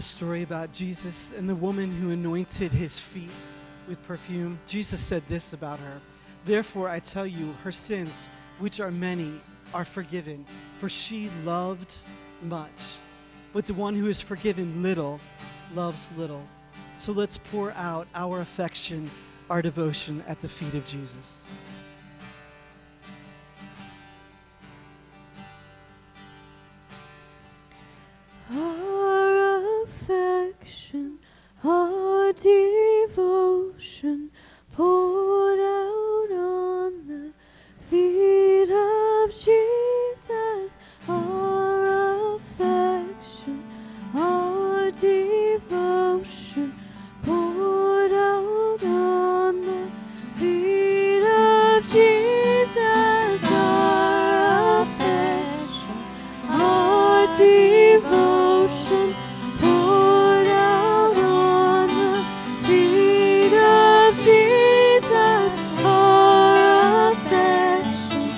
story about Jesus and the woman who anointed his feet with perfume, Jesus said this about her: "Therefore I tell you, her sins, which are many, are forgiven, for she loved much. But the one who is forgiven little loves little." So let's pour out our affection, our devotion at the feet of Jesus. Our affection, our devotion, poured out on the feet of Jesus. Our affection, our devotion, poured out on the feet of Jesus. Our affection, our devotion, poured out on the feet of Jesus. Our affection,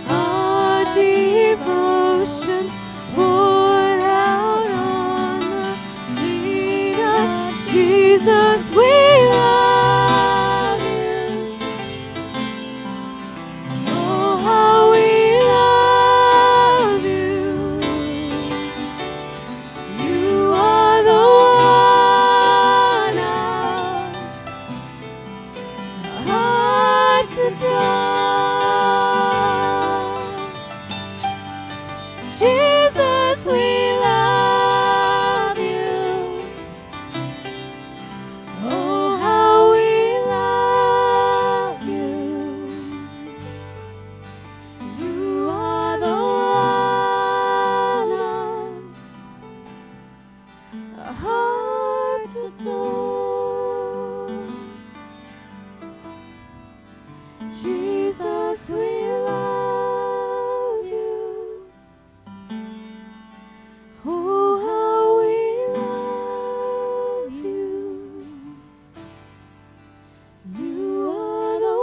our devotion, poured out on the feet of Jesus. We love you. Oh, how we love you. You are the one our hearts adore. Jesus, we love you. Oh, how we love you. You are the one our hearts adore. Jesus, we love you. Oh, how we love you. You are the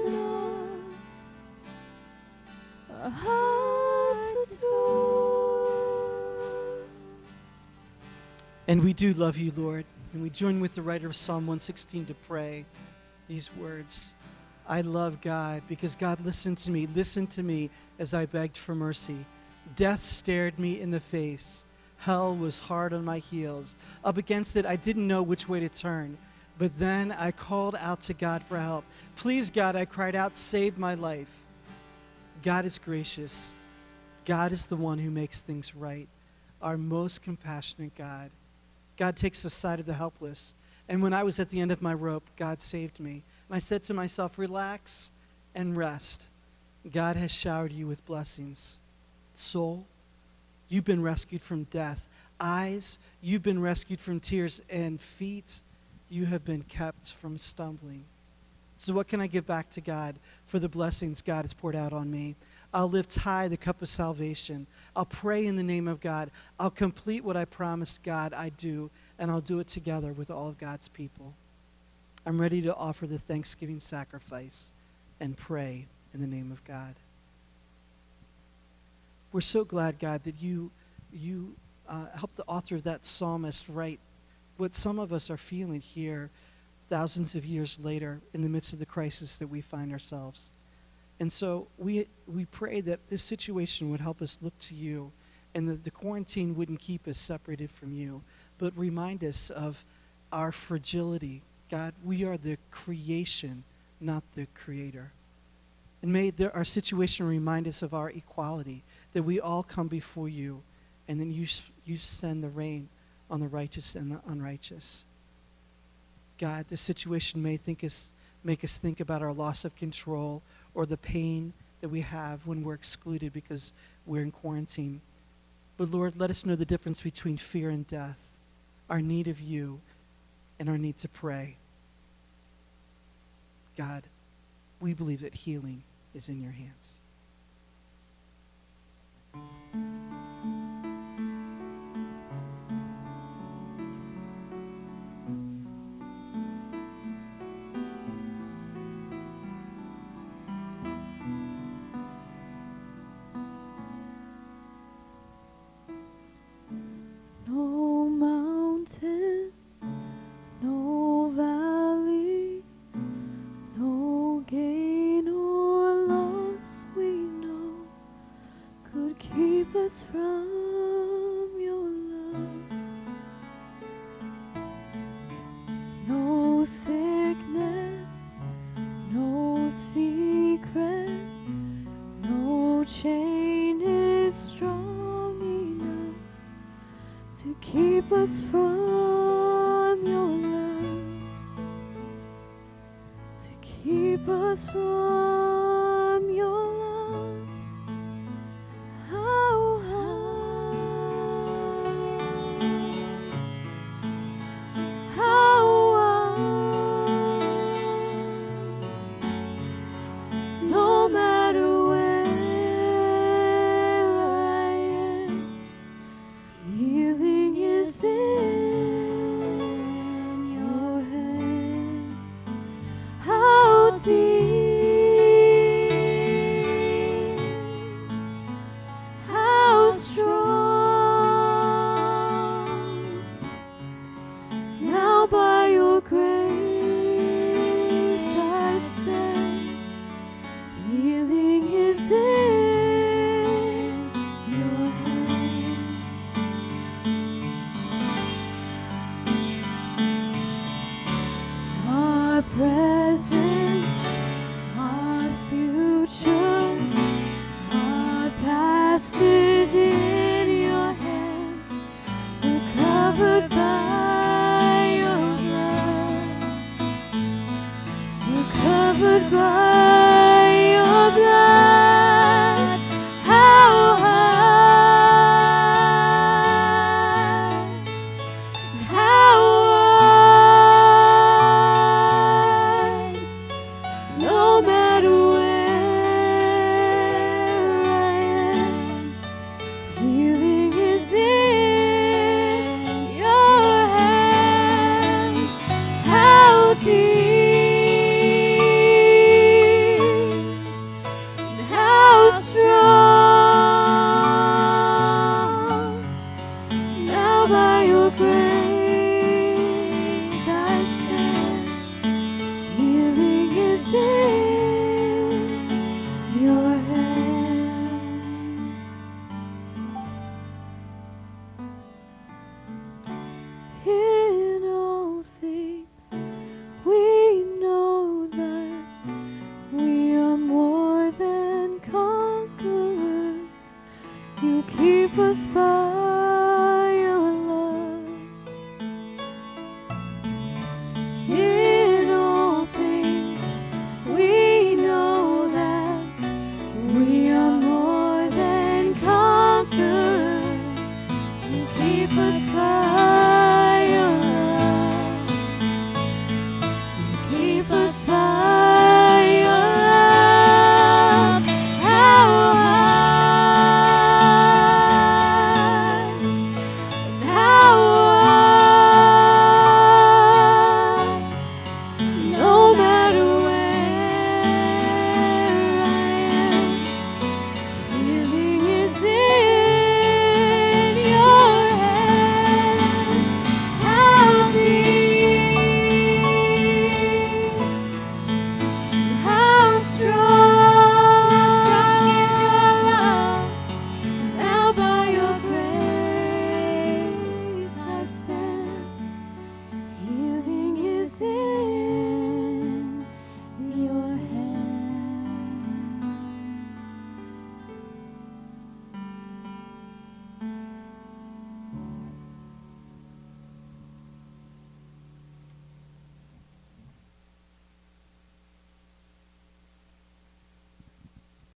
one our hearts adore. And we do love you, Lord. And we join with the writer of Psalm 116 to pray these words: "I love God because God listened to me. Listen to me as I begged for mercy. Death stared me in the face. Hell was hard on my heels. Up against it, I didn't know which way to turn. But then I called out to God for help. Please, God, I cried out, save my life." God is gracious. God is the one who makes things right. Our most compassionate God. God takes the side of the helpless. And when I was at the end of my rope, God saved me. And I said to myself, relax and rest. God has showered you with blessings. Soul, you've been rescued from death. Eyes, you've been rescued from tears. And feet, you have been kept from stumbling. So what can I give back to God for the blessings God has poured out on me? I'll lift high the cup of salvation. I'll pray in the name of God. I'll complete what I promised God I'd do, and I'll do it together with all of God's people. I'm ready to offer the Thanksgiving sacrifice and pray in the name of God. We're so glad, God, that you helped the author of that psalmist write what some of us are feeling here thousands of years later in the midst of the crisis that we find ourselves. And so we pray that this situation would help us look to you, and that the quarantine wouldn't keep us separated from you, but remind us of our fragility. God, we are the creation, not the creator. And may our situation remind us of our equality, that we all come before you, and then you send the rain on the righteous and the unrighteous. God, this situation may make us think about our loss of control or the pain that we have when we're excluded because we're in quarantine. But Lord, let us know the difference between fear and death, our need of you, and our need to pray. God, we believe that healing is in your hands. No us from your love. No sickness, no secret, no chain is strong enough to keep us from your love, to keep us from